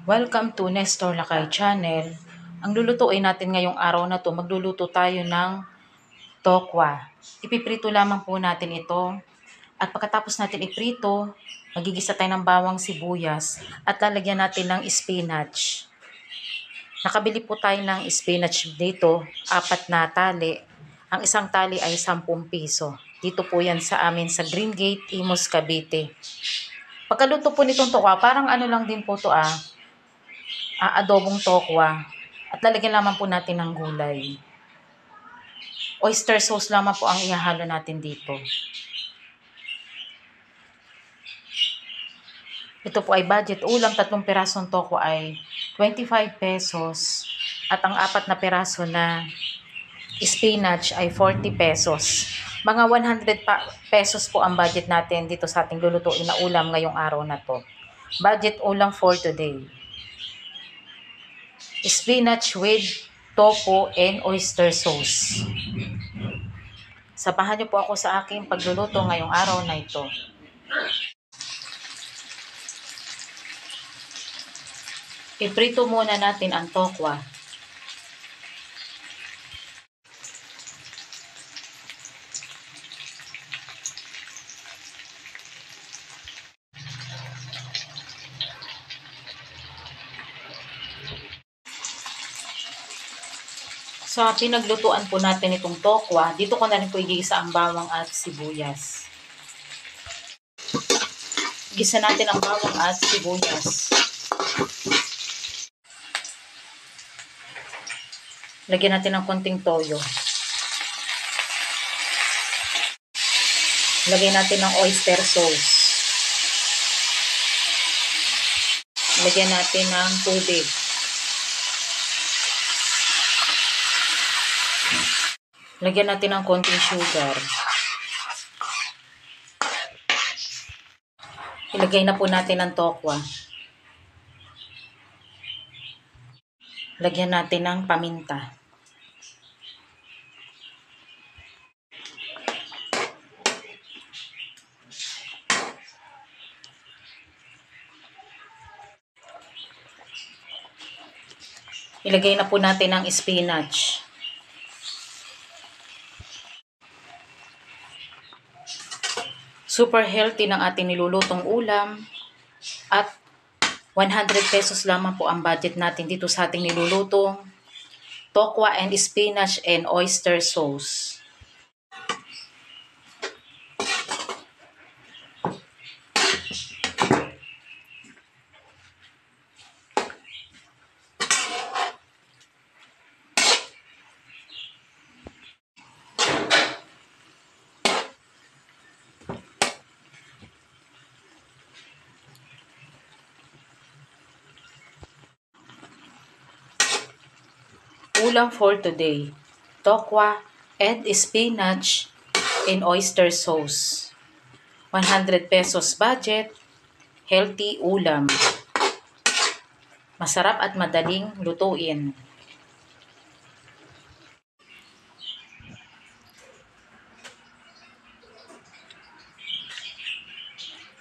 Welcome to Nestor Lakay Channel. Ang lulutuin natin ngayong araw na to, magluluto tayo ng tokwa. Ipiprito lamang po natin ito. At pagkatapos natin iprito, magigisa tayo ng bawang sibuyas at lalagyan natin ng spinach. Nakabili po tayo ng spinach dito, 4 na tali. Ang isang tali ay 10 piso. Dito po yan sa amin sa Green Gate, Imus, Cavite. Pagkaluto po nitong tokwa, parang ano lang din po to adobong tokwa. At lalagyan lamang po natin ng gulay. Oyster sauce lamang po ang ihahalo natin dito. Ito po ay budget ulam, 3 pirasong tokwa ay 25 pesos. At ang 4 na piraso na spinach ay 40 pesos. Mga 100 pesos po ang budget natin dito sa ating lulutuin na ulam ngayong araw na to. Budget ulam for today. Spinach with tofu and oyster sauce. Sabahan niyo po ako sa aking pagluluto ngayong araw na ito. Iprito muna natin ang tokwa. Sa pinaglutuan po natin itong tokwa, dito ko na rin po igisa ang bawang at sibuyas. Gisa natin ang bawang at sibuyas. Lagyan natin ng konting toyo. Lagyan natin ng oyster sauce. Lagyan natin ng tubig. Lagyan natin ng konting sugar. Ilagay na po natin ang tokwa. Lagyan natin ng paminta. Ilagay na po natin ang spinach. Super healthy ng ating nilulutong ulam at 100 pesos lamang po ang budget natin dito sa ating nilulutong tokwa and spinach and oyster sauce. Ulam for today, tokwa and spinach and oyster sauce. 100 pesos budget, healthy ulam. Masarap at madaling lutuin.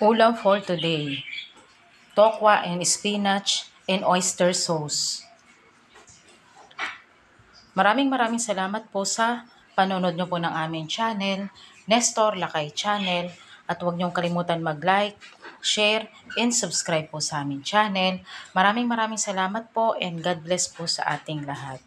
Ulam for today, tokwa and spinach and oyster sauce. Maraming salamat po sa panonood nyo po ng aming channel, Nestor Lakay Channel. At huwag niyong kalimutan mag-like, share, and subscribe po sa aming channel. Maraming salamat po and God bless po sa ating lahat.